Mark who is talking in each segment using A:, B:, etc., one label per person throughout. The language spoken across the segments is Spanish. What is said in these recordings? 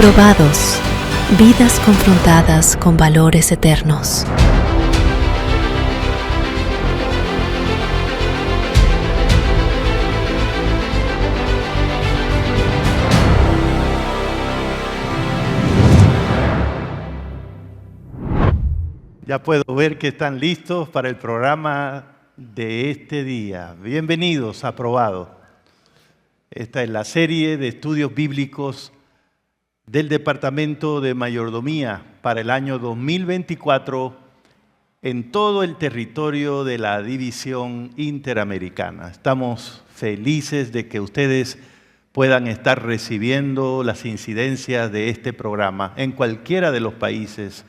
A: Probados, vidas confrontadas con valores eternos.
B: Ya puedo ver que están listos para el programa de este día. Bienvenidos a Probados. Esta es la serie de estudios bíblicos del Departamento de Mayordomía para el año 2024 en todo el territorio de la División Interamericana. Estamos felices de que ustedes puedan estar recibiendo las incidencias de este programa en cualquiera de los países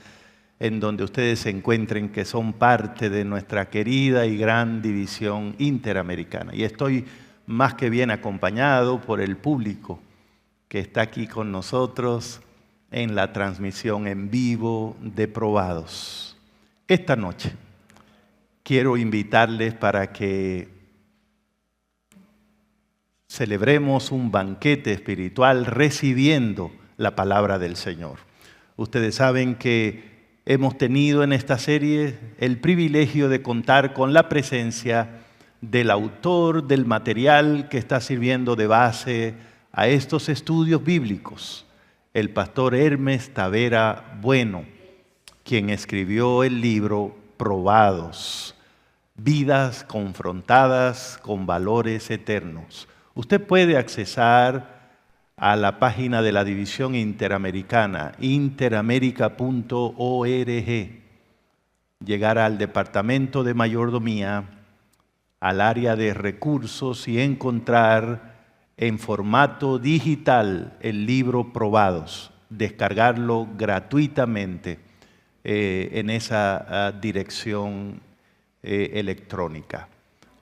B: en donde ustedes se encuentren, que son parte de nuestra querida y gran División Interamericana. Y estoy más que bien acompañado por el público que está aquí con nosotros en la transmisión en vivo de Probados. Esta noche quiero invitarles para que celebremos un banquete espiritual recibiendo la palabra del Señor. Ustedes saben que hemos tenido en esta serie el privilegio de contar con la presencia del autor del material que está sirviendo de base a estos estudios bíblicos, el pastor Hermes Tavera Bueno, quien escribió el libro Probados, vidas confrontadas con valores eternos. Usted puede accesar a la página de la División Interamericana, interamerica.org, llegar al Departamento de Mayordomía, al área de recursos y encontrar en formato digital el libro Probados, descargarlo gratuitamente en esa dirección electrónica.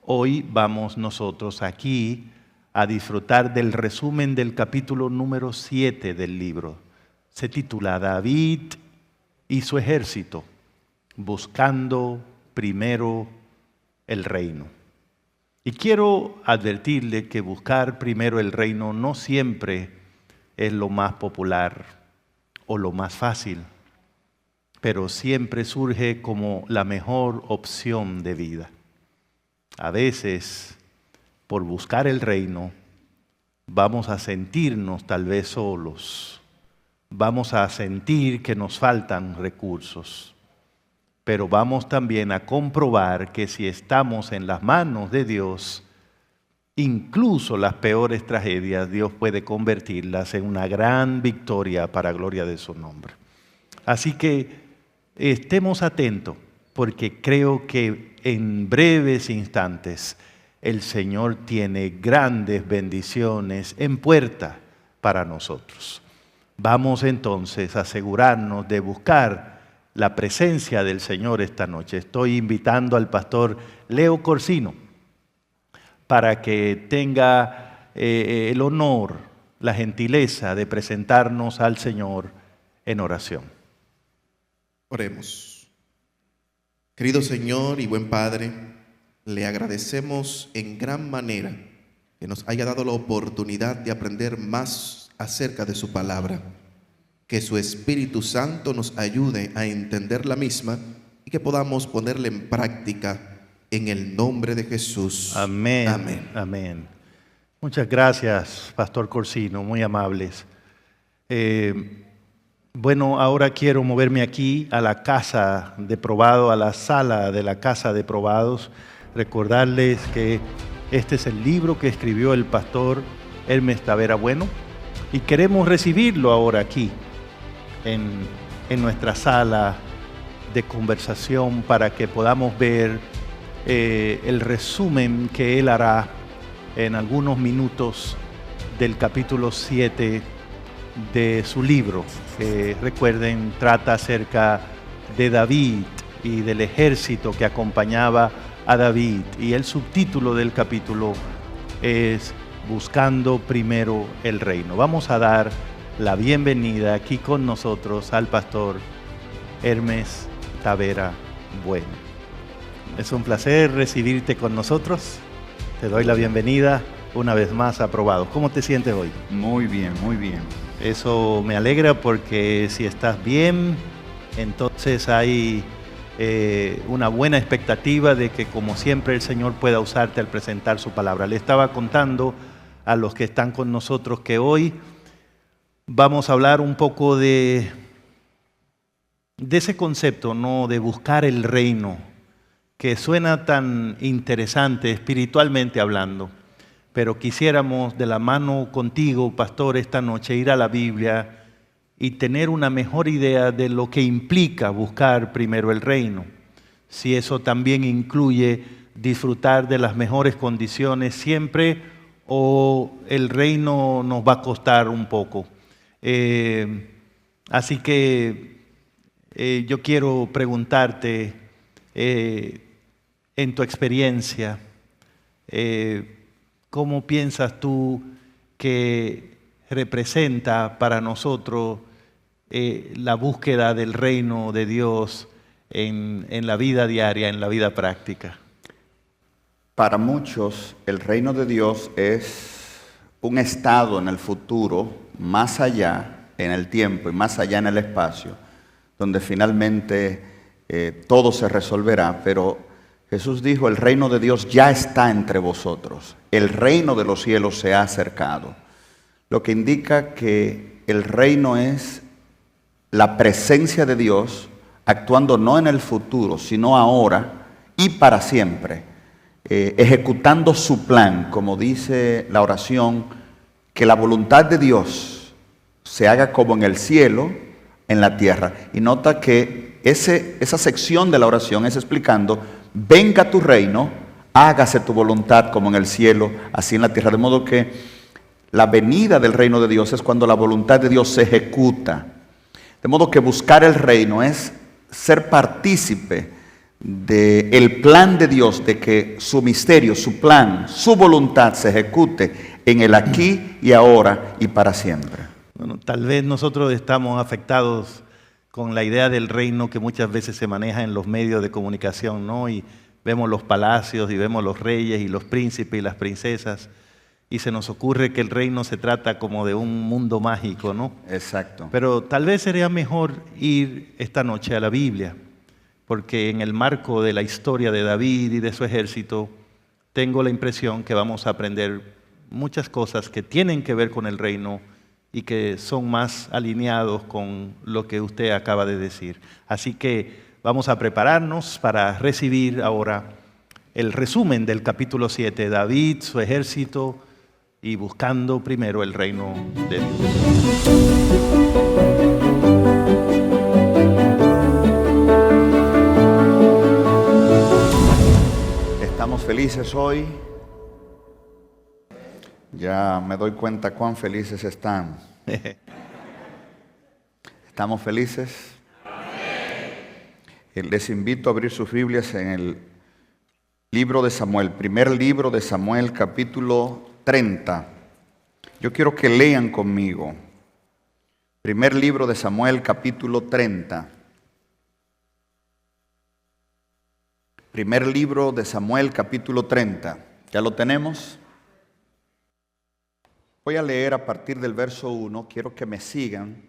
B: Hoy vamos nosotros aquí a disfrutar del resumen del capítulo número 7 del libro. Se titula David y su ejército, buscando primero el reino. Y quiero advertirle que buscar primero el reino no siempre es lo más popular o lo más fácil, pero siempre surge como la mejor opción de vida. A veces, por buscar el reino, vamos a sentirnos tal vez solos, vamos a sentir que nos faltan recursos, pero vamos también a comprobar que si estamos en las manos de Dios, incluso las peores tragedias, Dios puede convertirlas en una gran victoria para gloria de su nombre. Así que estemos atentos, porque creo que en breves instantes el Señor tiene grandes bendiciones en puerta para nosotros. Vamos entonces a asegurarnos de buscar la presencia del Señor esta noche. Estoy invitando al pastor Leo Corsino para que tenga el honor, la gentileza de presentarnos al Señor en oración.
C: Oremos. Querido Señor y buen Padre, le agradecemos en gran manera que nos haya dado la oportunidad de aprender más acerca de su palabra. Que su Espíritu Santo nos ayude a entender la misma y que podamos ponerla en práctica en el nombre de Jesús.
B: Amén.
C: Amén.
B: Amén. Muchas gracias, pastor Corsino, muy amables. Bueno, ahora quiero moverme aquí a la casa de Probados, a la sala de la casa de Probados. Recordarles que este es el libro que escribió el pastor Hermes Tavera Bueno y queremos recibirlo ahora aquí en nuestra sala de conversación para que podamos ver el resumen que él hará en algunos minutos del capítulo 7 de su libro, que recuerden trata acerca de David y del ejército que acompañaba a David, y el subtítulo del capítulo es Buscando primero el reino. Vamos a dar la bienvenida aquí con nosotros al pastor Hermes Tavera Bueno. Es un placer recibirte con nosotros. Te doy la bienvenida una vez más a Probados. ¿Cómo te sientes hoy?
D: Muy bien, muy bien.
B: Eso me alegra porque si estás bien, entonces hay una buena expectativa de que como siempre el Señor pueda usarte al presentar su palabra. Le estaba contando a los que están con nosotros que hoy vamos a hablar un poco de ese concepto, ¿no? De buscar el reino, que suena tan interesante espiritualmente hablando. Pero quisiéramos de la mano contigo, pastor, esta noche ir a la Biblia y tener una mejor idea de lo que implica buscar primero el reino. Si eso también incluye disfrutar de las mejores condiciones siempre o el reino nos va a costar un poco. Así que yo quiero preguntarte, en tu experiencia, ¿cómo piensas tú que representa para nosotros la búsqueda del reino de Dios en la vida diaria, en la vida práctica?
D: Para muchos, el reino de Dios es un estado en el futuro, más allá en el tiempo y más allá en el espacio, donde finalmente todo se resolverá, pero Jesús dijo, el reino de Dios ya está entre vosotros, el reino de los cielos se ha acercado, lo que indica que el reino es la presencia de Dios actuando no en el futuro, sino ahora y para siempre, ejecutando su plan, como dice la oración, que la voluntad de Dios se haga como en el cielo, en la tierra. Y nota que esa sección de la oración es explicando, venga tu reino, hágase tu voluntad como en el cielo, así en la tierra. De modo que la venida del reino de Dios es cuando la voluntad de Dios se ejecuta. De modo que buscar el reino es ser partícipe del plan de Dios, de que su misterio, su plan, su voluntad se ejecute en el aquí y ahora y para siempre.
B: Bueno, tal vez nosotros estamos afectados con la idea del reino que muchas veces se maneja en los medios de comunicación, ¿no? Y vemos los palacios y vemos los reyes y los príncipes y las princesas y se nos ocurre que el reino se trata como de un mundo mágico, ¿no?
D: Exacto.
B: Pero tal vez sería mejor ir esta noche a la Biblia, porque en el marco de la historia de David y de su ejército, tengo la impresión que vamos a aprender muchas cosas que tienen que ver con el reino y que son más alineados con lo que usted acaba de decir. Así que vamos a prepararnos para recibir ahora el resumen del capítulo 7, David, su ejército y buscando primero el reino de Dios.
D: Estamos felices hoy. Ya me doy cuenta cuán felices están. ¿Estamos felices? Les invito a abrir sus Biblias en el libro de Samuel, primer libro de Samuel, capítulo 30. Yo quiero que lean conmigo. Primer libro de Samuel, capítulo 30. Primer libro de Samuel, capítulo 30. ¿Ya lo tenemos? Voy a leer a partir del verso 1. Quiero que me sigan.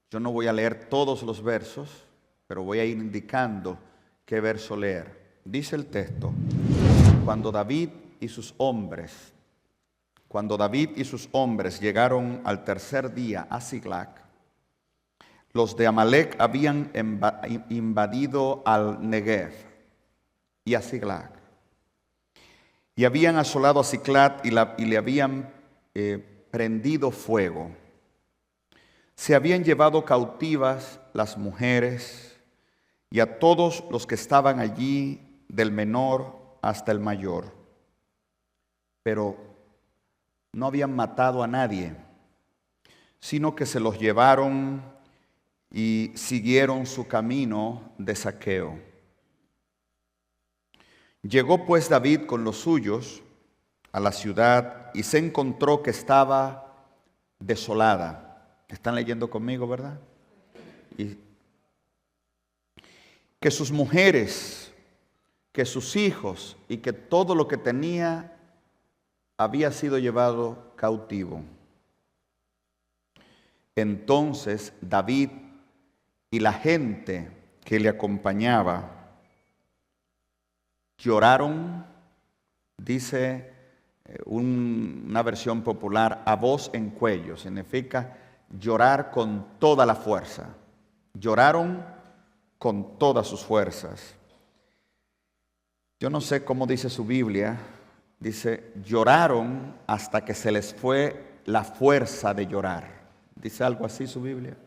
D: Yo no voy a leer todos los versos, pero voy a ir indicando qué verso leer. Dice el texto: Cuando David y sus hombres llegaron al tercer día a Siglag, los de Amalec habían invadido al Negev y a Siglag, y habían asolado a Siclat y le habían prendido fuego. Se habían llevado cautivas las mujeres y a todos los que estaban allí, del menor hasta el mayor, pero no habían matado a nadie, sino que se los llevaron y siguieron su camino de saqueo. Llegó pues David con los suyos a la ciudad y se encontró que estaba desolada. ¿Están leyendo conmigo, verdad? Y que sus mujeres, que sus hijos y que todo lo que tenía había sido llevado cautivo. entonces David y la gente que le acompañaba lloraron, dice una versión popular, a voz en cuello. Significa llorar con toda la fuerza. Lloraron con todas sus fuerzas. Yo no sé cómo dice su Biblia. Dice, lloraron hasta que se les fue la fuerza de llorar. ¿Dice algo así su Biblia?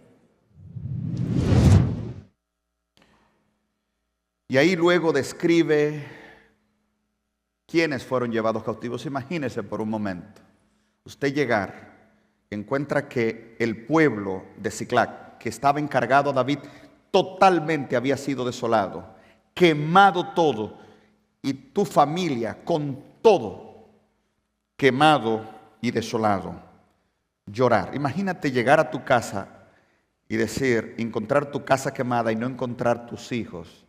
D: Y ahí luego describe quiénes fueron llevados cautivos. Imagínese por un momento, usted llegar, encuentra que el pueblo de Siclac, que estaba encargado a David, totalmente había sido desolado, quemado todo, y tu familia con todo quemado y desolado. Llorar. Imagínate llegar a tu casa y decir, encontrar tu casa quemada y no encontrar tus hijos.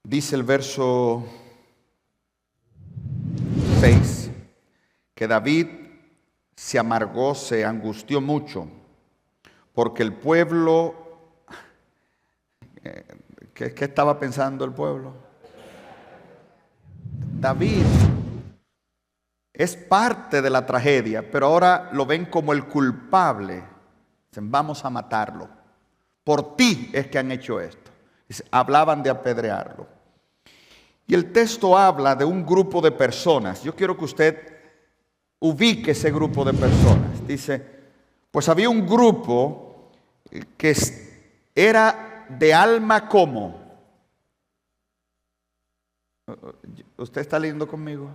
D: Dice el verso 6, que David se amargó, se angustió mucho, porque el pueblo, ¿qué estaba pensando el pueblo? David es parte de la tragedia, pero ahora lo ven como el culpable. Dicen, vamos a matarlo. Por ti es que han hecho esto. Hablaban de apedrearlo. Y el texto habla de un grupo de personas. Yo quiero que usted ubique ese grupo de personas. Dice, pues había un grupo que era de alma como. ¿Usted está leyendo conmigo?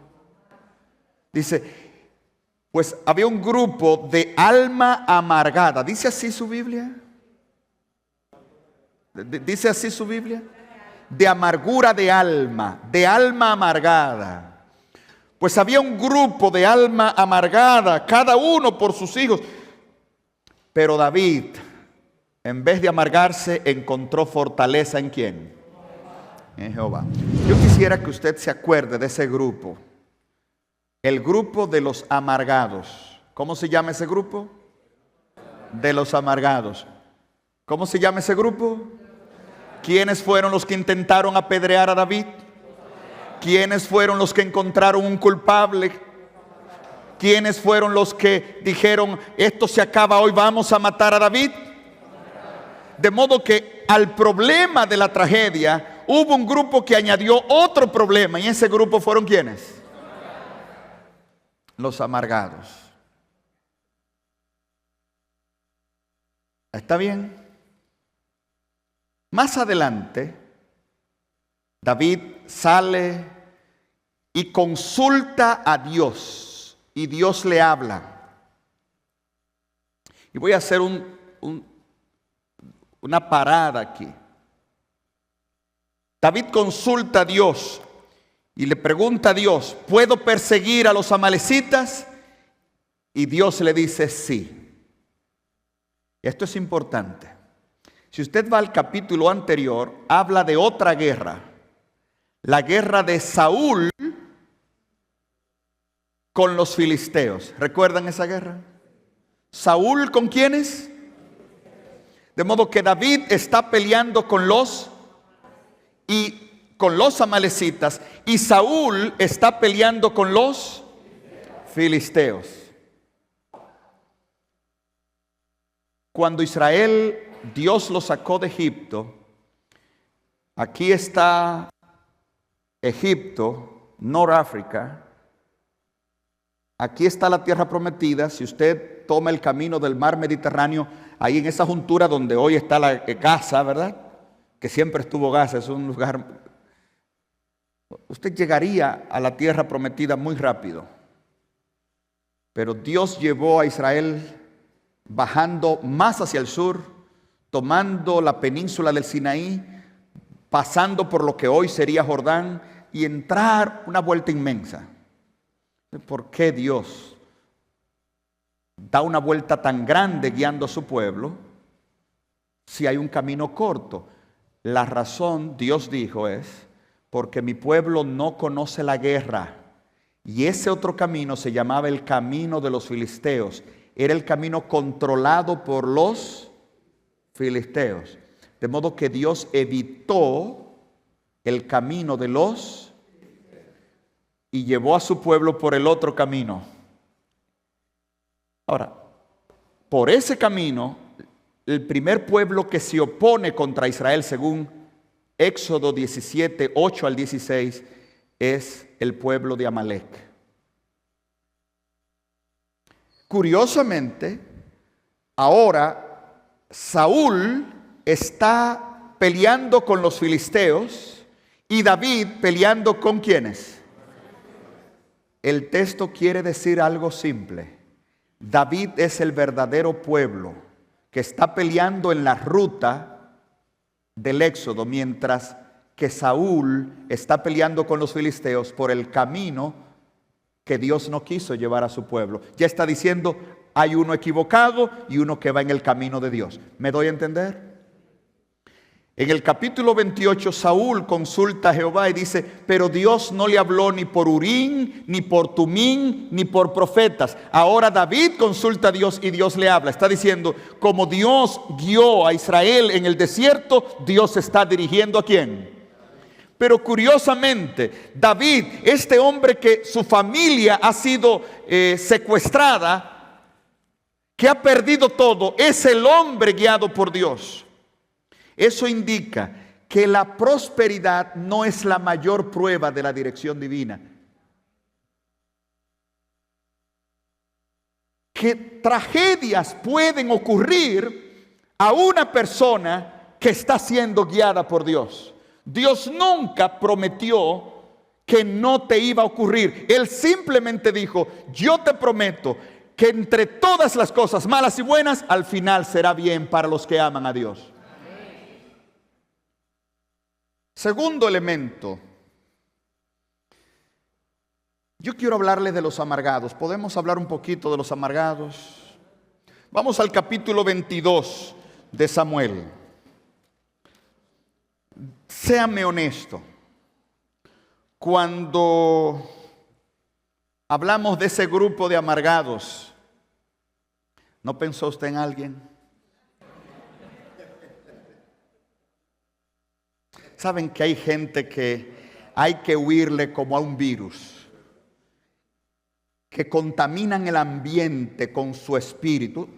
D: Dice, pues había un grupo de alma amargada. ¿Dice así su Biblia? ¿Dice así su Biblia? De amargura de alma amargada. Pues había un grupo de alma amargada, cada uno por sus hijos. Pero David, en vez de amargarse, encontró fortaleza ¿en quién? En Jehová. Yo quisiera que usted se acuerde de ese grupo. El grupo de los amargados. ¿Cómo se llama ese grupo? De los amargados. ¿Cómo se llama ese grupo? ¿Quiénes fueron los que intentaron apedrear a David? ¿Quiénes fueron los que encontraron un culpable? ¿Quiénes fueron los que dijeron, esto se acaba hoy, vamos a matar a David? De modo que al problema de la tragedia hubo un grupo que añadió otro problema, y ese grupo fueron ¿quiénes? Los amargados. ¿Está bien? Más adelante, David sale y consulta a Dios, y Dios le habla. Y voy a hacer una parada aquí. David consulta a Dios y le pregunta a Dios, ¿puedo perseguir a los amalecitas? Y Dios le dice sí. Esto es importante. Si usted va al capítulo anterior, habla de otra guerra. La guerra de Saúl con los filisteos. ¿Recuerdan esa guerra? ¿Saúl con quiénes? De modo que David está peleando con los amalecitas, y Saúl está peleando con los filisteos. Cuando Dios lo sacó de Egipto, aquí está Egipto, Noráfrica, aquí está la tierra prometida. Si usted toma el camino del mar Mediterráneo, ahí en esa juntura donde hoy está la Gaza, ¿verdad? Que siempre estuvo Gaza, es un lugar. Usted llegaría a la tierra prometida muy rápido. Pero Dios llevó a Israel bajando más hacia el sur, tomando la península del Sinaí, pasando por lo que hoy sería Jordán, y entrar una vuelta inmensa. ¿Por qué Dios da una vuelta tan grande guiando a su pueblo si hay un camino corto? La razón, Dios dijo, es porque mi pueblo no conoce la guerra, Y ese otro camino se llamaba el camino de los filisteos. Era el camino controlado por los filisteos. De modo que Dios evitó el camino de los y llevó a su pueblo por el otro camino. Ahora, por ese camino, el primer pueblo que se opone contra Israel, según Éxodo 17, 8 al 16, es el pueblo de Amalek. Curiosamente, ahora Saúl está peleando con los filisteos y David peleando con ¿quiénes? El texto quiere decir algo simple. David es el verdadero pueblo que está peleando en la ruta del Éxodo, mientras que Saúl está peleando con los filisteos por el camino que Dios no quiso llevar a su pueblo. Ya está diciendo, hay uno equivocado y uno que va en el camino de Dios. ¿Me doy a entender? En el capítulo 28, Saúl consulta a Jehová y dice, pero Dios no le habló ni por Urín, ni por Tumín, ni por profetas. Ahora David consulta a Dios y Dios le habla. Está diciendo, como Dios guió a Israel en el desierto, Dios está dirigiendo ¿a quién? Pero curiosamente, David, este hombre que su familia ha sido secuestrada, que ha perdido todo, es el hombre guiado por Dios. Eso indica que la prosperidad no es la mayor prueba de la dirección divina. Que tragedias pueden ocurrir a una persona que está siendo guiada por Dios. Dios nunca prometió que no te iba a ocurrir. Él simplemente dijo, yo te prometo que entre todas las cosas malas y buenas, al final será bien para los que aman a Dios. Segundo elemento, yo quiero hablarles de los amargados. ¿Podemos hablar un poquito de los amargados? Vamos al capítulo 22 de Samuel. Séame honesto. Cuando hablamos de ese grupo de amargados, ¿no pensó usted en alguien? Saben que hay gente que hay que huirle como a un virus, que contaminan el ambiente con su espíritu,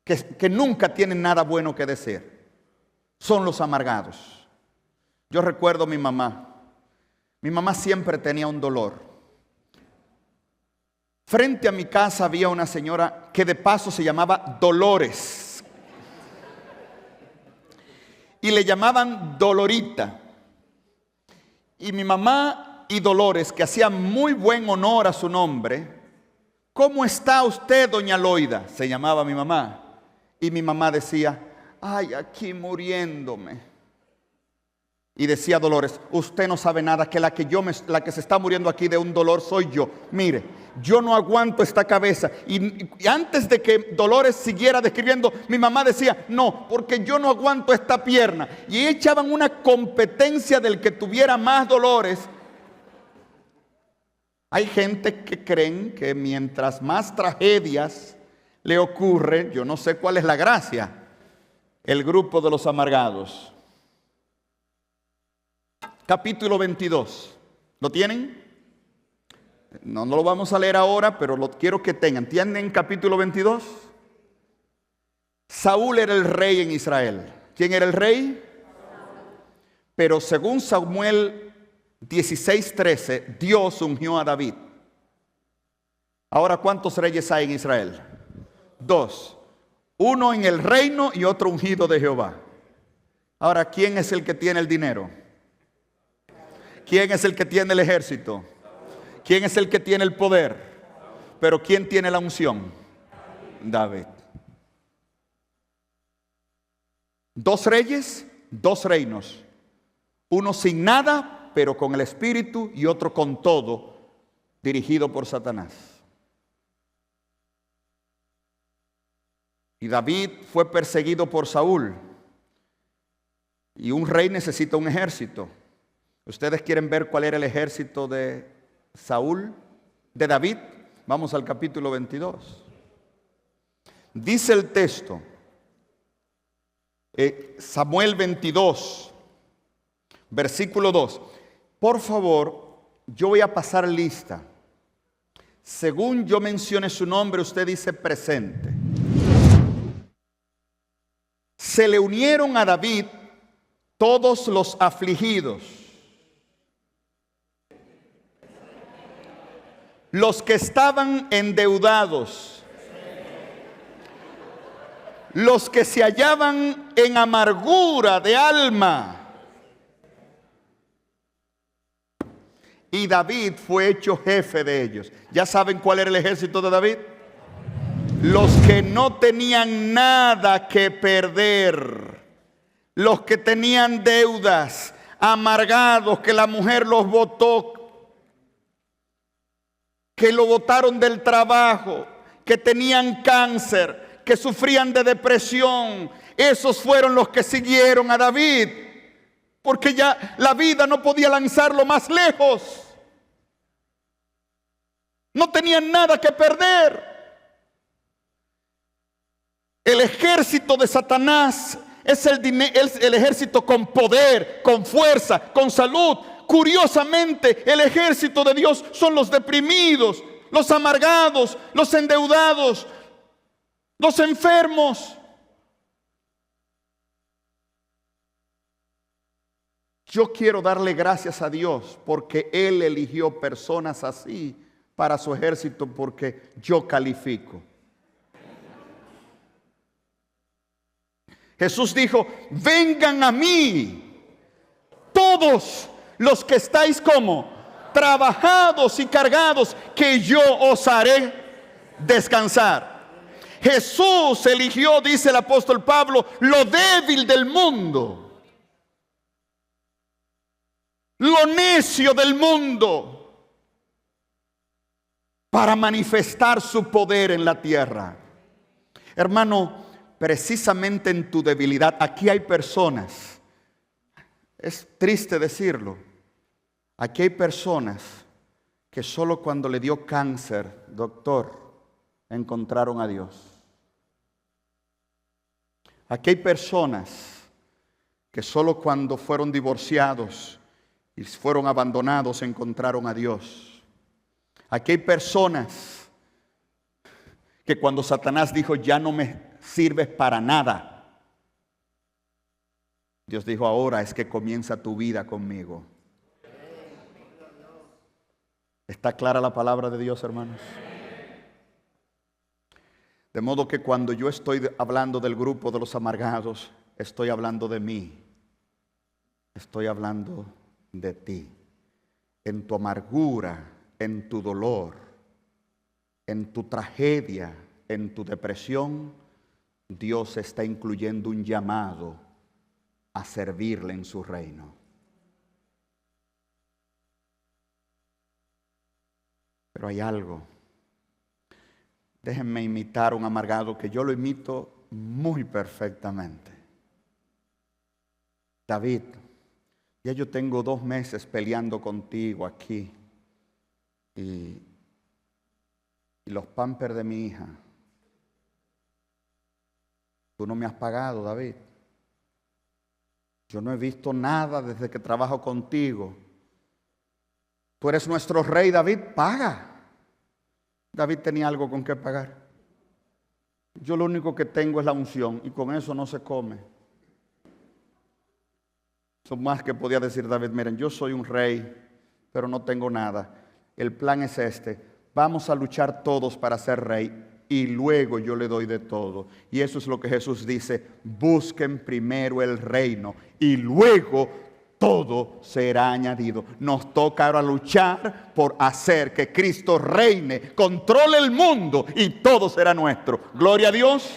D: que nunca tienen nada bueno que decir. Son los amargados. Yo recuerdo a mi mamá. Mi mamá siempre tenía un dolor. Frente a mi casa había una señora que de paso se llamaba Dolores. Y le llamaban Dolorita. Y mi mamá y Dolores, que hacían muy buen honor a su nombre, ¿cómo está usted, doña Loida? Se llamaba mi mamá. Y mi mamá decía, ay, aquí muriéndome. Y decía Dolores, usted no sabe nada, que la que se está muriendo aquí de un dolor soy yo. Mire, yo no aguanto esta cabeza. Y antes de que Dolores siguiera describiendo, mi mamá decía, no, porque yo no aguanto esta pierna. Y echaban una competencia del que tuviera más dolores. Hay gente que creen que mientras más tragedias le ocurre, yo no sé cuál es la gracia, el grupo de los amargados. Capítulo 22. ¿Lo tienen? No lo vamos a leer ahora, pero lo quiero que tengan. ¿Tienen capítulo 22? Saúl era el rey en Israel. ¿Quién era el rey? Pero según Samuel 16:13, Dios ungió a David. Ahora, ¿cuántos reyes hay en Israel? 2. Uno en el reino y otro ungido de Jehová. Ahora, ¿quién es el que tiene el dinero? ¿Quién es el que tiene el ejército? ¿Quién es el que tiene el poder? Pero ¿quién tiene la unción? David. 2 reyes, 2 reinos. Uno sin nada, pero con el espíritu, y otro con todo, dirigido por Satanás. Y David fue perseguido por Saúl. Y un rey necesita un ejército. ¿Ustedes quieren ver cuál era el ejército de Saúl, de David. Vamos al capítulo 22. Dice el texto, Samuel 22, versículo 2. Por favor, yo voy a pasar lista. Según yo mencione su nombre, usted dice presente. Se le unieron a David todos los afligidos, los que estaban endeudados, los que se hallaban en amargura de alma. Y David fue hecho jefe de ellos. ¿Ya saben cuál era el ejército de David? Los que no tenían nada que perder, los que tenían deudas, amargados, que la mujer los botó, que lo botaron del trabajo, que tenían cáncer, que sufrían de depresión. Esos fueron los que siguieron a David, porque ya la vida no podía lanzarlo más lejos. No tenían nada que perder. El ejército de Satanás es el ejército con poder, con fuerza, con salud. Curiosamente, el ejército de Dios son los deprimidos, los amargados, los endeudados, los enfermos. Yo quiero darle gracias a Dios porque Él eligió personas así para su ejército, porque yo califico. Jesús dijo, vengan a mí todos los que estáis como trabajados y cargados, que yo os haré descansar. Jesús eligió, dice el apóstol Pablo, lo débil del mundo, lo necio del mundo, para manifestar su poder en la tierra. Hermano, precisamente en tu debilidad, aquí hay personas, es triste decirlo, aquí hay personas que solo cuando le dio cáncer, doctor, encontraron a Dios. Aquí hay personas que solo cuando fueron divorciados y fueron abandonados encontraron a Dios. Aquí hay personas que cuando Satanás dijo, ya no me sirves para nada, Dios dijo, ahora es que comienza tu vida conmigo. ¿Está clara la palabra de Dios, hermanos? De modo que cuando yo estoy hablando del grupo de los amargados, estoy hablando de mí. Estoy hablando de ti. En tu amargura, en tu dolor, en tu tragedia, en tu depresión, Dios está incluyendo un llamado a servirle en su reino. Pero hay algo. Déjenme imitar a un amargado que yo lo imito muy perfectamente. David, ya yo tengo 2 meses peleando contigo aquí. Y los pampers de mi hija, tú no me has pagado, David. Yo no he visto nada desde que trabajo contigo. Tú eres nuestro rey, David, paga. David tenía algo con qué pagar. Yo lo único que tengo es la unción y con eso no se come. Eso más que podía decir David, miren, yo soy un rey, pero no tengo nada. El plan es este, vamos a luchar todos para ser rey y luego yo le doy de todo. Y eso es lo que Jesús dice, busquen primero el reino y luego todo será añadido. Nos toca ahora luchar por hacer que Cristo reine, controle el mundo y todo será nuestro. Gloria a Dios.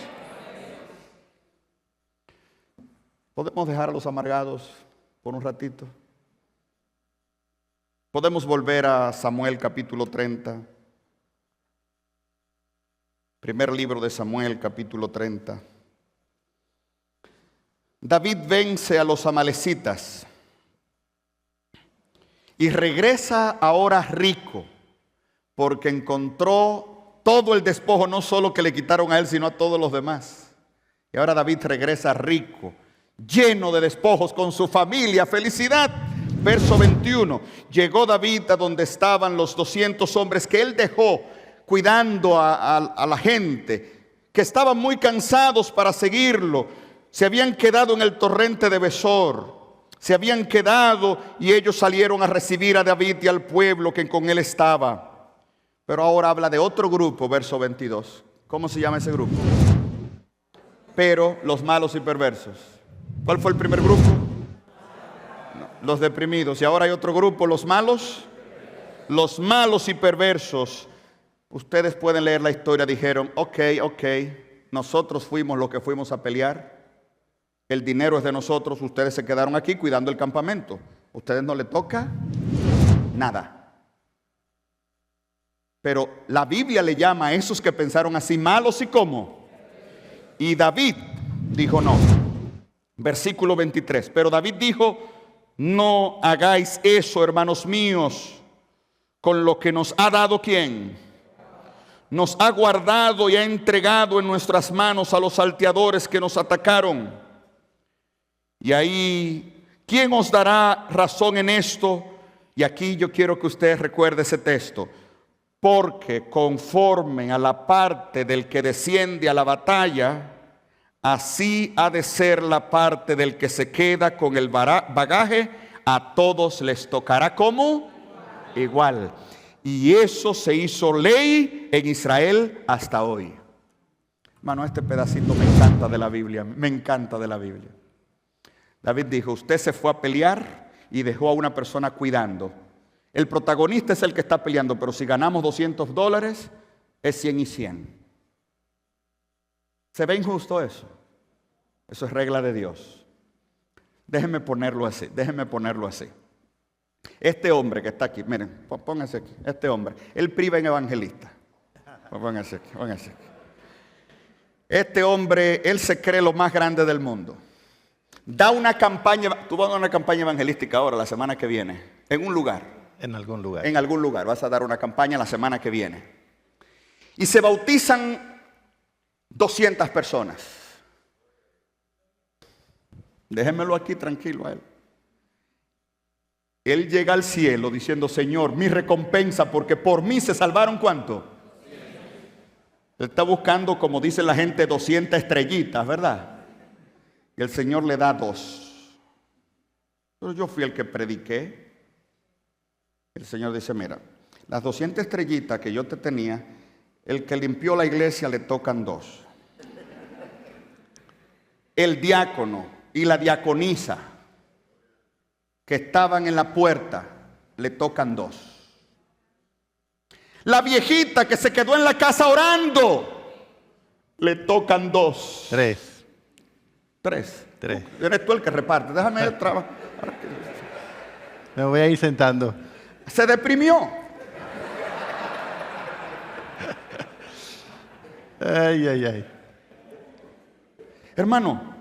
D: ¿Podemos dejar a los amargados por un ratito? Podemos volver a Samuel capítulo 30. Primer libro de Samuel capítulo 30. David vence a los amalecitas. Y regresa ahora rico, porque encontró todo el despojo, no solo que le quitaron a él, sino a todos los demás. Y ahora David regresa rico, lleno de despojos, con su familia, felicidad. Verso 21, llegó David a donde estaban los 200 hombres que él dejó cuidando a la gente, que estaban muy cansados para seguirlo. Se habían quedado en el torrente de Besor. Se habían quedado y ellos salieron a recibir a David y al pueblo que con él estaba. Pero ahora habla de otro grupo, verso 22. ¿Cómo se llama ese grupo? Pero los malos y perversos. ¿Cuál fue el primer grupo? No, los deprimidos. Y ahora hay otro grupo, los malos. Los malos y perversos. Ustedes pueden leer la historia. Dijeron, ok, nosotros fuimos los que fuimos a pelear. El dinero es de nosotros, ustedes se quedaron aquí cuidando el campamento. A ustedes no les toca nada. Pero la Biblia le llama a esos que pensaron así malos y cómo. Y David dijo no. Versículo 23. Pero David dijo, no hagáis eso, hermanos míos, con lo que nos ha dado ¿quién? Nos ha guardado y ha entregado en nuestras manos a los salteadores que nos atacaron. Y ahí, ¿quién os dará razón en esto? Y aquí yo quiero que usted recuerde ese texto. Porque conforme a la parte del que desciende a la batalla, así ha de ser la parte del que se queda con el bagaje. A todos les tocará como igual. Y eso se hizo ley en Israel hasta hoy. Hermano, este pedacito me encanta de la Biblia. Me encanta de la Biblia. David dijo, usted se fue a pelear y dejó a una persona cuidando. El protagonista es el que está peleando, pero si ganamos $200, es 100 y 100. ¿Se ve injusto eso? Eso es regla de Dios. Déjenme ponerlo así. Este hombre que está aquí, miren, pónganse aquí. Este hombre, él priva en evangelista. Pónganse aquí. Este hombre, él se cree lo más grande del mundo. Da una campaña, tú vas a dar una campaña evangelística ahora, la semana que viene, en un lugar.
B: En algún lugar.
D: En algún lugar, vas a dar una campaña la semana que viene. Y se bautizan 200 personas. Déjenmelo aquí tranquilo a él. Él llega al cielo diciendo, Señor, mi recompensa, porque por mí se salvaron ¿cuánto? 200. Él está buscando, como dice la gente, 200 estrellitas, ¿verdad? Y el Señor le da 2. Pero yo fui el que prediqué. El Señor dice, mira, las 200 estrellitas que yo te tenía, el que limpió la iglesia le tocan 2. El diácono y la diaconisa que estaban en la puerta, le tocan 2. La viejita que se quedó en la casa orando, le tocan 2.
B: 3.
D: 3. Eres tú el que reparte. Déjame trabajar.
B: Me voy a ir sentando.
D: Se deprimió.
B: Ay.
D: Hermano,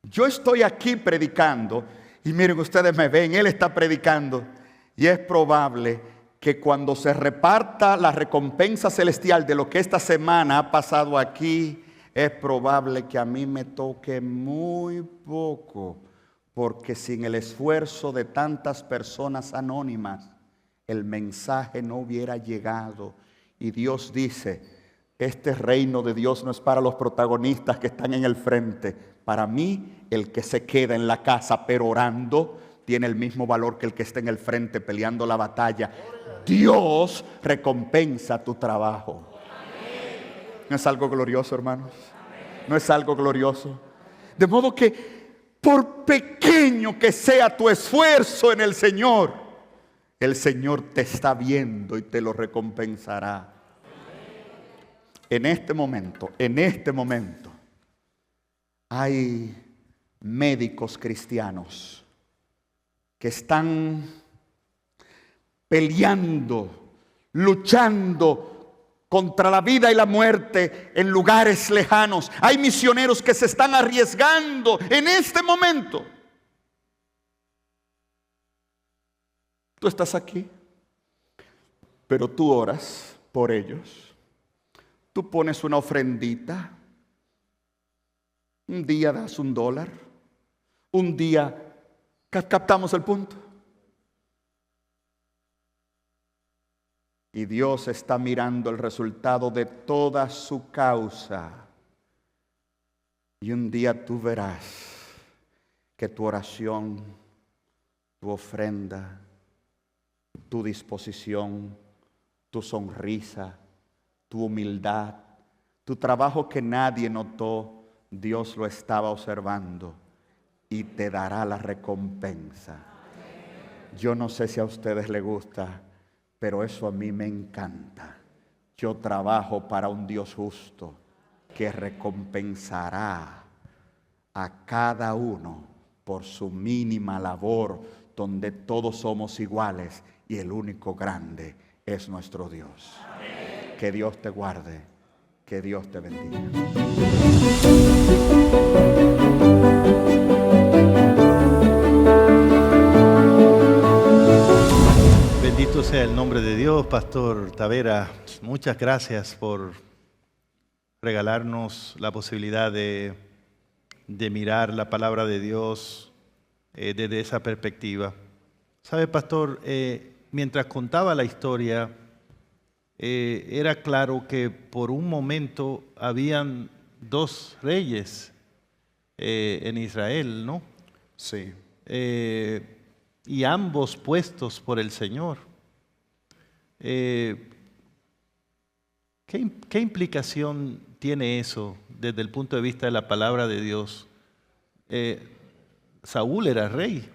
D: yo estoy aquí predicando y miren, ustedes me ven, él está predicando y es probable que cuando se reparta la recompensa celestial de lo que esta semana ha pasado aquí, es probable que a mí me toque muy poco, porque sin el esfuerzo de tantas personas anónimas, el mensaje no hubiera llegado. Y Dios dice, este reino de Dios no es para los protagonistas que están en el frente. Para mí, el que se queda en la casa pero orando, tiene el mismo valor que el que está en el frente peleando la batalla. Dios recompensa tu trabajo. ¿No es algo glorioso, hermanos? ¿No es algo glorioso? De modo que por pequeño que sea tu esfuerzo en el Señor te está viendo y te lo recompensará. En este momento, hay médicos cristianos que están peleando, luchando contra la vida y la muerte en lugares lejanos. Hay misioneros que se están arriesgando en este momento. Tú estás aquí, pero tú oras por ellos. Tú pones una ofrendita. Un día das $1. Un día captamos el punto. Y Dios está mirando el resultado de toda su causa. Y un día tú verás que tu oración, tu ofrenda, tu disposición, tu sonrisa, tu humildad, tu trabajo que nadie notó, Dios lo estaba observando y te dará la recompensa. Yo no sé si a ustedes les gusta, pero eso a mí me encanta. Yo trabajo para un Dios justo que recompensará a cada uno por su mínima labor, donde todos somos iguales y el único grande es nuestro Dios. Amén. Que Dios te guarde, que Dios te bendiga.
B: Bendito sea el nombre de Dios, Pastor Tavera. Muchas gracias por regalarnos la posibilidad de mirar la palabra de Dios desde esa perspectiva. ¿Sabe, Pastor? Mientras contaba la historia, era claro que por un momento habían 2 reyes en Israel, ¿no?
D: Sí.
B: Y ambos puestos por el Señor. ¿Qué implicación tiene eso desde el punto de vista de la palabra de Dios? Saúl era rey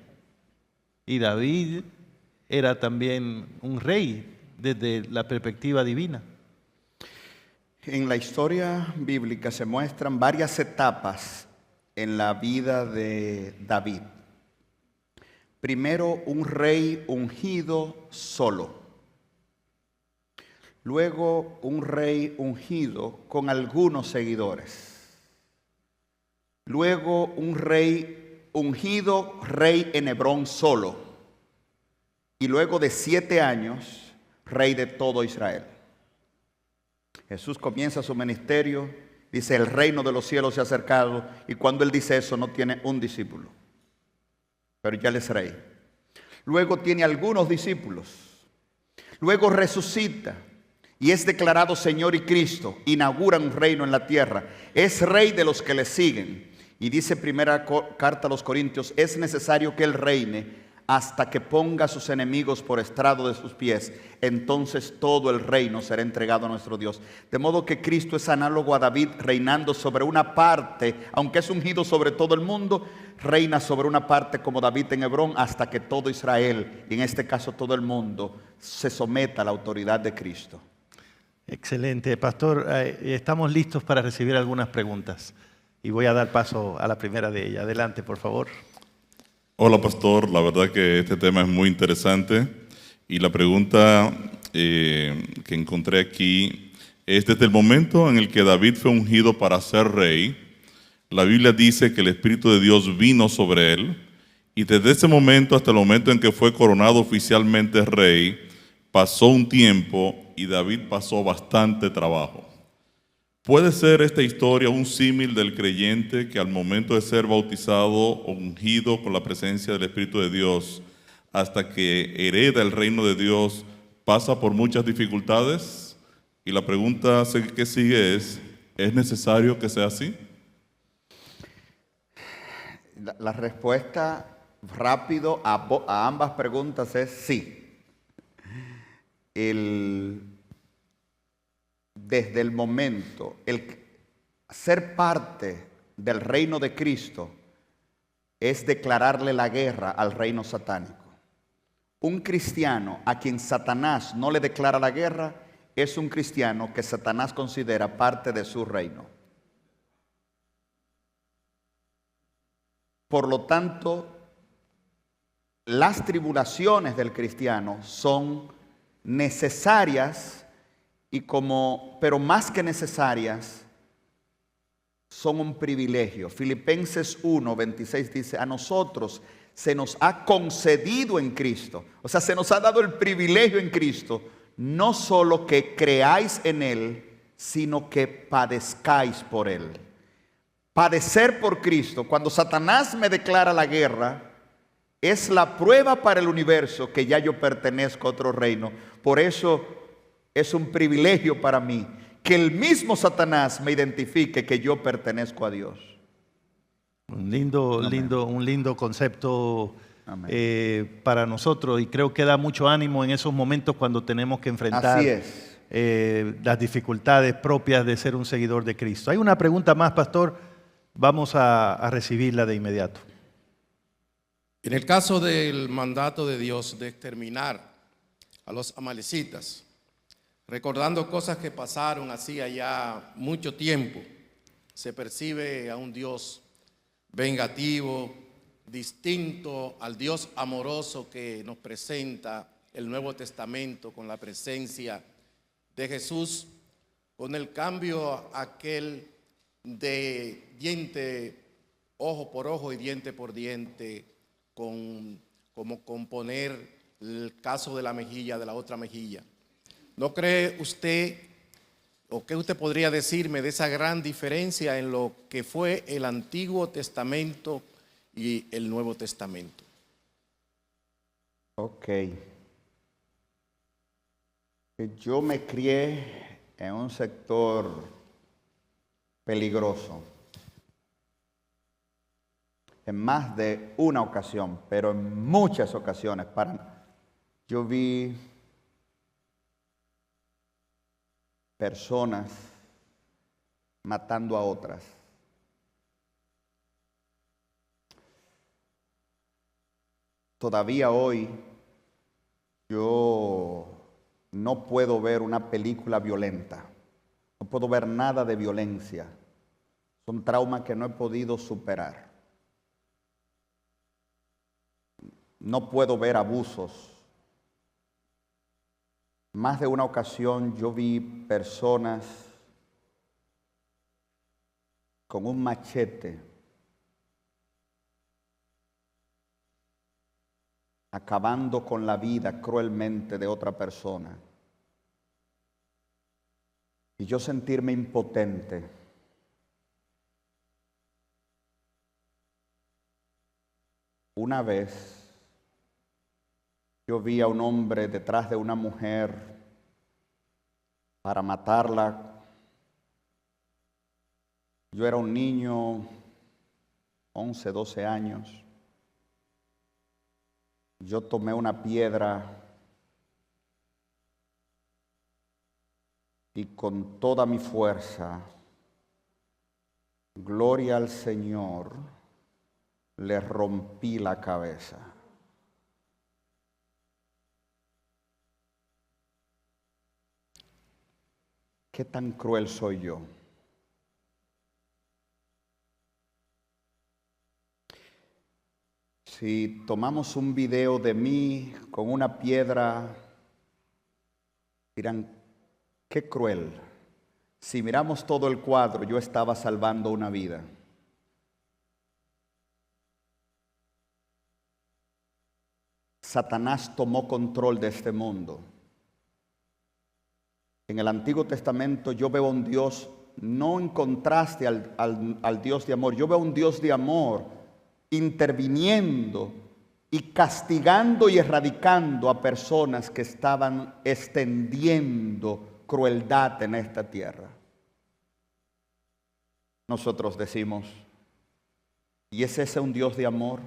B: y David era también un rey desde la perspectiva divina.
D: En la historia bíblica se muestran varias etapas en la vida de David. Primero, un rey ungido solo. Luego, un rey ungido con algunos seguidores. Luego, un rey ungido, rey en Hebrón solo. Y luego de 7 años, rey de todo Israel. Jesús comienza su ministerio, dice: el reino de los cielos se ha acercado. Y cuando él dice eso, no tiene un discípulo, pero ya él es rey. Luego tiene algunos discípulos. Luego resucita y es declarado Señor y Cristo. Inaugura un reino en la tierra. Es rey de los que le siguen. Y dice primera carta a los Corintios: es necesario que él reine hasta que ponga a sus enemigos por estrado de sus pies. Entonces todo el reino será entregado a nuestro Dios. De modo que Cristo es análogo a David, reinando sobre una parte, aunque es ungido sobre todo el mundo, reina sobre una parte como David en Hebrón, hasta que todo Israel, y en este caso todo el mundo, se someta a la autoridad de Cristo.
B: Excelente, Pastor. Estamos listos para recibir algunas preguntas y voy a dar paso a la primera de ellas. Adelante, por favor.
E: Hola, Pastor. La verdad que este tema es muy interesante y la pregunta que encontré aquí es: desde el momento en el que David fue ungido para ser rey, la Biblia dice que el Espíritu de Dios vino sobre él, y desde ese momento hasta el momento en que fue coronado oficialmente rey, pasó un tiempo y David pasó bastante trabajo. ¿Puede ser esta historia un símil del creyente que al momento de ser bautizado o ungido con la presencia del Espíritu de Dios, hasta que hereda el reino de Dios, pasa por muchas dificultades? Y la pregunta que sigue ¿es necesario que sea así?
D: La respuesta rápido a ambas preguntas es sí. Desde el momento, el ser parte del reino de Cristo es declararle la guerra al reino satánico. Un cristiano a quien Satanás no le declara la guerra es un cristiano que Satanás considera parte de su reino. Por lo tanto, las tribulaciones del cristiano son necesarias pero más que necesarias, son un privilegio. Filipenses 1:26 dice: a nosotros se nos ha concedido en Cristo. O sea, se nos ha dado el privilegio en Cristo, no solo que creáis en Él, sino que padezcáis por Él. Padecer por Cristo, cuando Satanás me declara la guerra, es la prueba para el universo que ya yo pertenezco a otro reino. Por eso es un privilegio para mí que el mismo Satanás me identifique que yo pertenezco a Dios.
B: Un lindo concepto
D: Amén.
B: Para nosotros, y creo que da mucho ánimo en esos momentos cuando tenemos que enfrentar
D: Así es.
B: las dificultades propias de ser un seguidor de Cristo. Hay una pregunta más, pastor, vamos a recibirla de inmediato.
F: En el caso del mandato de Dios de exterminar a los amalecitas, recordando cosas que pasaron hacía ya mucho tiempo, se percibe a un Dios vengativo, distinto al Dios amoroso que nos presenta el Nuevo Testamento con la presencia de Jesús, con el cambio aquel de diente, ojo por ojo y diente por diente, como componer el caso de la mejilla de la otra mejilla. ¿No cree usted, o qué usted podría decirme de esa gran diferencia en lo que fue el Antiguo Testamento y el Nuevo Testamento?
D: Ok. Yo me crié en un sector peligroso. En más de una ocasión, pero en muchas ocasiones. Yo vi personas matando a otras. Todavía hoy yo no puedo ver una película violenta, no puedo ver nada de violencia. Son traumas que no he podido superar. No puedo ver abusos. Más de una ocasión yo vi personas con un machete acabando con la vida cruelmente de otra persona. Y yo sentirme impotente. Una vez yo vi a un hombre detrás de una mujer para matarla. Yo era un niño, 11, 12 años. Yo tomé una piedra y con toda mi fuerza, gloria al Señor, le rompí la cabeza. ¿Qué tan cruel soy yo? Si tomamos un video de mí con una piedra, dirán, qué cruel. Si miramos todo el cuadro, yo estaba salvando una vida. Satanás tomó control de este mundo. En el Antiguo Testamento yo veo un Dios, no en contraste al Dios de amor, yo veo un Dios de amor interviniendo y castigando y erradicando a personas que estaban extendiendo crueldad en esta tierra. Nosotros decimos, ¿y es ese un Dios de amor?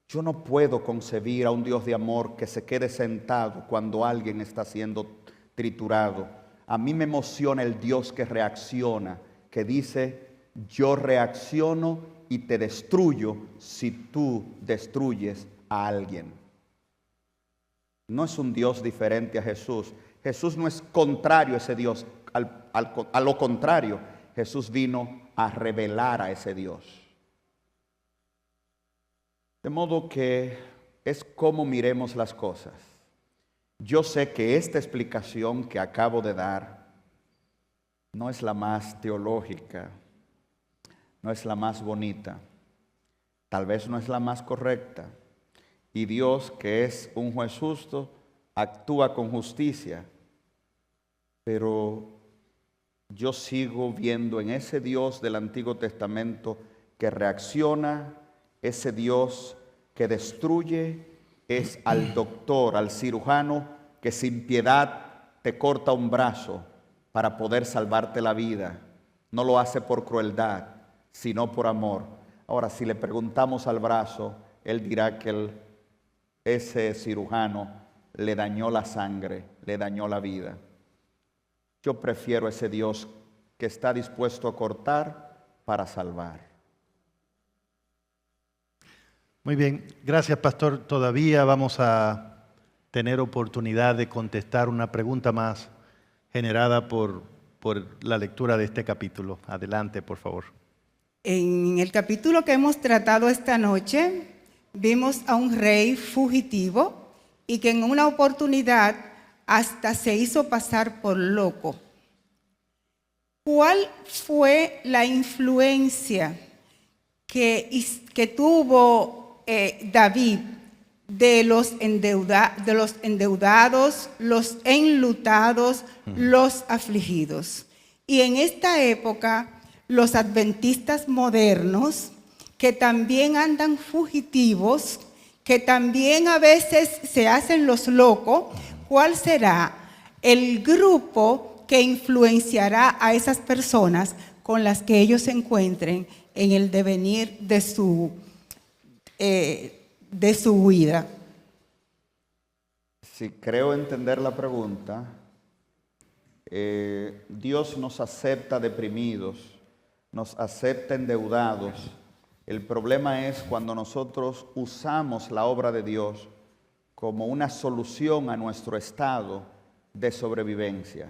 D: Yo no puedo concebir a un Dios de amor que se quede sentado cuando alguien está siendo triturado. A mí me emociona el Dios que reacciona, que dice, yo reacciono y te destruyo si tú destruyes a alguien. No es un Dios diferente a Jesús. Jesús no es contrario a ese Dios, a lo contrario, Jesús vino a revelar a ese Dios. De modo que es como miremos las cosas. Yo sé que esta explicación que acabo de dar no es la más teológica, no es la más bonita. tal vez no es la más correcta. Y Dios, que es un juez justo, actúa con justicia. Pero yo sigo viendo en ese Dios del Antiguo Testamento que reacciona, ese Dios que destruye, es al doctor, al cirujano que sin piedad te corta un brazo para poder salvarte la vida. No lo hace por crueldad, sino por amor. Ahora, si le preguntamos al brazo, él dirá que ese cirujano le dañó la sangre, le dañó la vida. Yo prefiero ese Dios que está dispuesto a cortar para salvar.
B: Muy bien, gracias pastor. Todavía vamos a tener oportunidad de contestar una pregunta más generada por la lectura de este capítulo. Adelante, por favor.
G: En el capítulo que hemos tratado esta noche, vimos a un rey fugitivo y que en una oportunidad hasta se hizo pasar por loco. ¿Cuál fue la influencia que tuvo David de los endeudados, los enlutados, los afligidos? Y en esta época, los adventistas modernos, que también andan fugitivos, que también a veces se hacen los locos, ¿cuál será el grupo que influenciará a esas personas con las que ellos se encuentren en el devenir de su vida?
D: Si creo entender la pregunta, Dios nos acepta deprimidos, nos acepta endeudados. El problema es cuando nosotros usamos la obra de Dios como una solución a nuestro estado de sobrevivencia.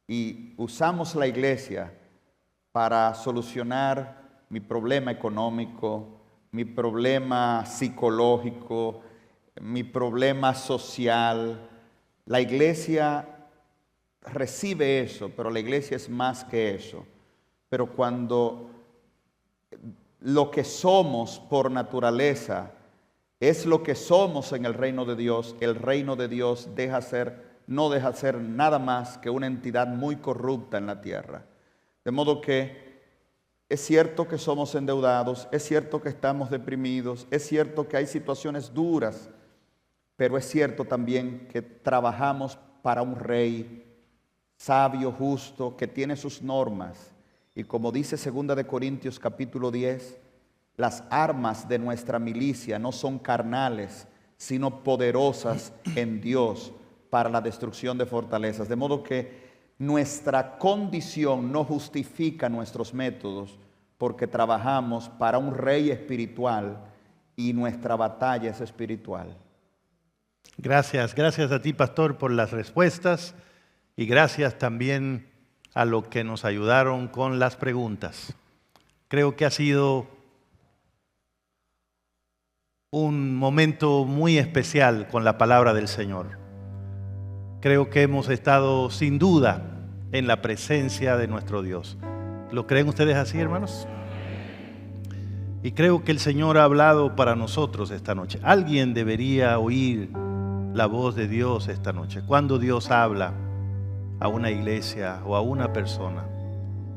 D: Y usamos la iglesia para solucionar mi problema económico, mi problema psicológico, mi problema social. La iglesia recibe eso, pero la iglesia es más que eso. Pero cuando lo que somos por naturaleza es lo que somos en el reino de Dios, el reino de Dios no deja ser nada más que una entidad muy corrupta en la tierra. De modo que es cierto que somos endeudados, es cierto que estamos deprimidos, es cierto que hay situaciones duras, pero es cierto también que trabajamos para un rey sabio, justo, que tiene sus normas. Y como dice 2 Corintios capítulo 10, las armas de nuestra milicia no son carnales, sino poderosas en Dios para la destrucción de fortalezas. De modo que nuestra condición no justifica nuestros métodos, porque trabajamos para un rey espiritual y nuestra batalla es espiritual.
B: Gracias a ti, pastor, por las respuestas y gracias también a los que nos ayudaron con las preguntas. Creo que ha sido un momento muy especial con la palabra del Señor. Creo que hemos estado sin duda en la presencia de nuestro Dios. ¿Lo creen ustedes así, hermanos? Y creo que el Señor ha hablado para nosotros esta noche. Alguien debería oír la voz de Dios esta noche. Cuando Dios habla a una iglesia o a una persona,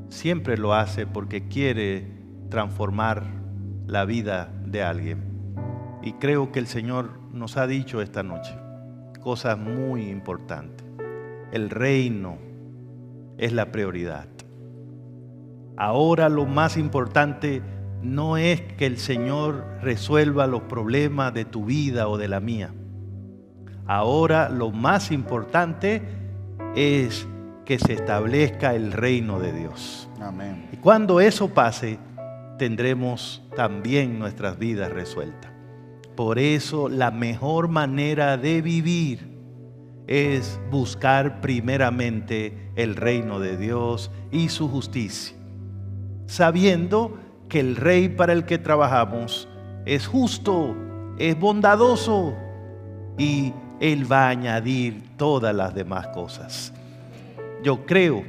B: siempre lo hace porque quiere transformar la vida de alguien. Y creo que el Señor nos ha dicho esta noche cosas muy importantes. El reino es la prioridad. Ahora lo más importante no es que el Señor resuelva los problemas de tu vida o de la mía. Ahora lo más importante es que se establezca el reino de Dios.
D: Amén.
B: Y cuando eso pase, tendremos también nuestras vidas resueltas. Por eso la mejor manera de vivir es buscar primeramente el reino de Dios y su justicia, sabiendo que el Rey para el que trabajamos es justo, es bondadoso y Él va a añadir todas las demás cosas. Yo creo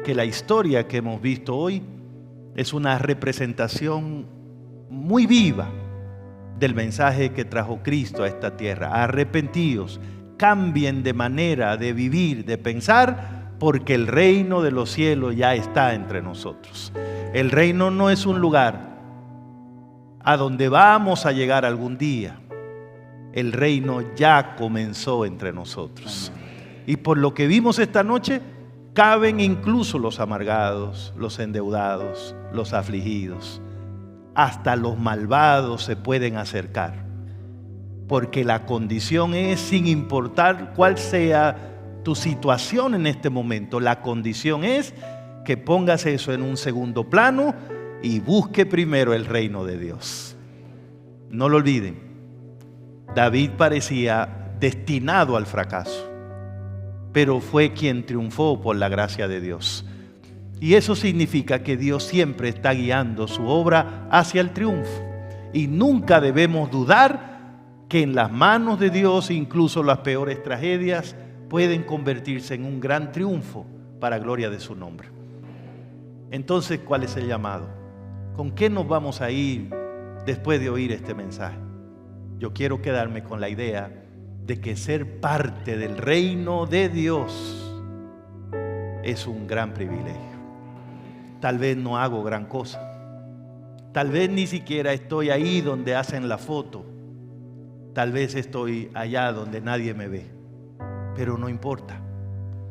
B: que la historia que hemos visto hoy es una representación muy viva del mensaje que trajo Cristo a esta tierra. Arrepentíos, cambien de manera de vivir, de pensar, porque el reino de los cielos ya está entre nosotros. El reino no es un lugar a donde vamos a llegar algún día. El reino ya comenzó entre nosotros. Y por lo que vimos esta noche, caben incluso los amargados, los endeudados, los afligidos. Hasta los malvados se pueden acercar. Porque la condición es, sin importar cuál sea tu situación en este momento, la condición es que pongas eso en un segundo plano y busque primero el reino de Dios. No lo olviden, David parecía destinado al fracaso, pero fue quien triunfó por la gracia de Dios. Y eso significa que Dios siempre está guiando su obra hacia el triunfo. Y nunca debemos dudar que en las manos de Dios incluso las peores tragedias pueden convertirse en un gran triunfo para gloria de su nombre. Entonces, ¿cuál es el llamado? ¿Con qué nos vamos a ir después de oír este mensaje? Yo quiero quedarme con la idea de que ser parte del reino de Dios es un gran privilegio. Tal vez no hago gran cosa. Tal vez ni siquiera estoy ahí donde hacen la foto. Tal vez estoy allá donde nadie me ve. Pero no importa,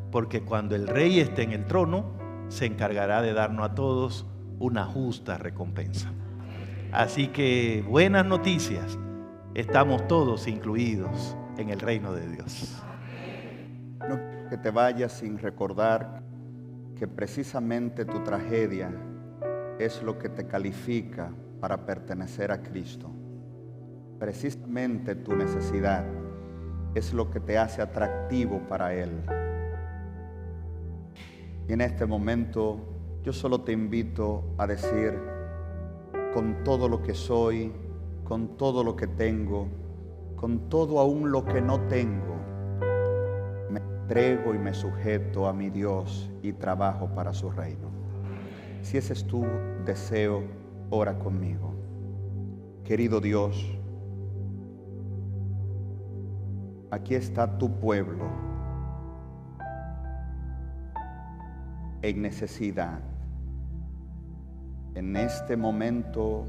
B: porque cuando el Rey esté en el trono, se encargará de darnos a todos una justa recompensa. Así que buenas noticias, estamos todos incluidos en el reino de Dios.
D: No quiero que te vayas sin recordar que precisamente tu tragedia es lo que te califica para pertenecer a Cristo. Precisamente tu necesidad es lo que te hace atractivo para Él. Y en este momento yo solo te invito a decir: con todo lo que soy, con todo lo que tengo, con todo aún lo que no tengo, me entrego y me sujeto a mi Dios y trabajo para su reino. Si ese es tu deseo, ora conmigo. Querido Dios, aquí está tu pueblo en necesidad. En este momento,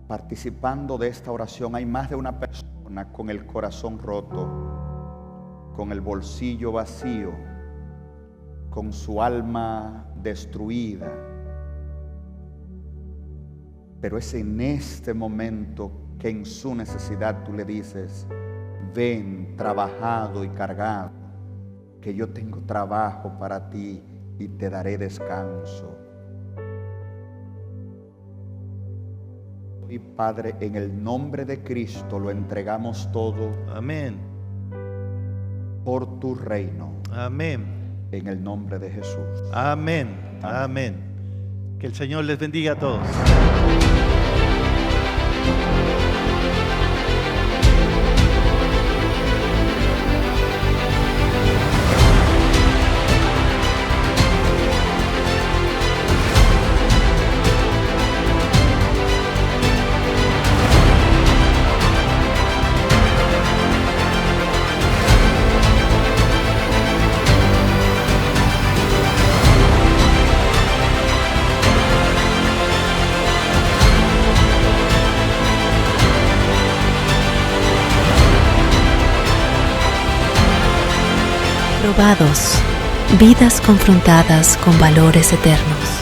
D: participando de esta oración, hay más de una persona con el corazón roto, con el bolsillo vacío, con su alma destruida. Pero es en este momento que en su necesidad tú le dices: ven trabajado y cargado, que yo tengo trabajo para ti y te daré descanso. Y Padre, en el nombre de Cristo lo entregamos todo.
B: Amén.
D: Por tu reino.
B: Amén.
D: En el nombre de Jesús.
B: Amén. Amén. Que el Señor les bendiga a todos.
A: Probados, vidas confrontadas con valores eternos.